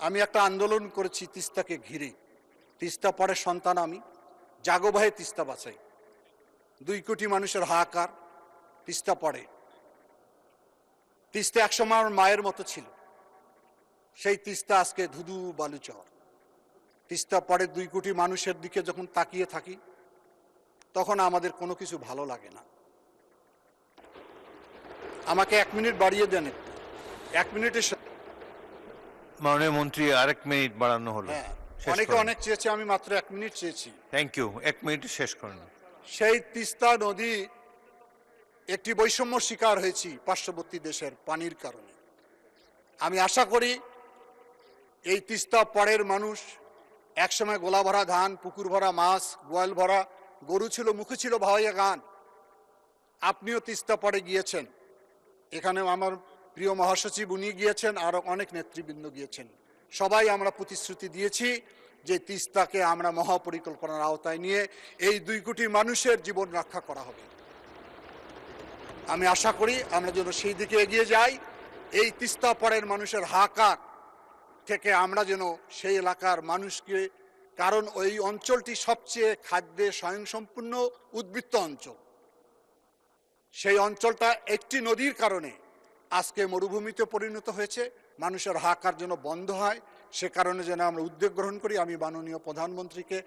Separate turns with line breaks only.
আমি একটা আন্দোলন করেছি তিস্তাকে ঘিরে। তিস্তা পড়ের সন্তান আমি, জাগো ভাই তিস্তা বাঁচাই। 2 কোটি মানুষের হাহাকার, তিস্তা পড়ে। তিস্তা একসময় আমার মায়ের মতো ছিল, সেই তিস্তা আজকে ধুধু বালুচর। তিস্তা পড়ে 2 কোটি মানুষের দিকে যখন তাকিয়ে থাকি, তখন আমাদের কোনো কিছু ভালো লাগে না। আমাকে 1 মিনিট বাড়িয়ে দেন একটু, 1 মিনিটের
মাননীয় মন্ত্রী আরেক মিনিট বাড়ানো হলো।
হ্যাঁ,
শেষ
অনেকে
করুন।
অনেক চেয়েছে, আমি মাত্র 1 মিনিট চেয়েছি।
থ্যাংক ইউ, 1 মিনিটে শেষ করুন।
সেই তিস্তা নদী একটি বৈষম্য শিকার হয়েছি পার্শ্ববর্তী দেশের পানির কারণে। আমি আশা করি এই তিস্তা পাড়ের মানুষ, একসময় গোলা ভরা ধান, পুকুর ভরা মাছ, গোয়াল ভরা গরু ছিল, মুখে ছিল ভাওয়াইয়া গান। আপনিও তিস্তা পাড়ে গিয়েছেন, এখানে আমার প্রিয় মহাসচিব উনি গিয়েছেন, আরো অনেক নেতৃবৃন্দ গিয়েছেন। সবাই আমরা প্রতিশ্রুতি দিয়েছি যে তিস্তাকে আমরা মহাপরিকল্পনার আওতায় নিয়ে এই 2 কোটি মানুষের জীবন রক্ষা করা হবে। আমি আশা করি আমরা যেন সেই দিকে এগিয়ে যাই। এই তিস্তা পাড়ের মানুষের হাহাকার থেকে আমরা যেন সেই এলাকার মানুষকে, কারণ ওই অঞ্চলটি সবচেয়ে খাদ্যে স্বয়ংসম্পূর্ণ উদ্বৃত্ত অঞ্চল, সেই অঞ্চলটা একটি নদীর কারণে আজকে মরুভূমিতে পরিণত হয়েছে। মানুষের হাহাকার যেন বন্ধ হয়, সে কারণে যেন আমরা উদ্যোগ গ্রহণ করি। আমি মাননীয় প্রধানমন্ত্রীকে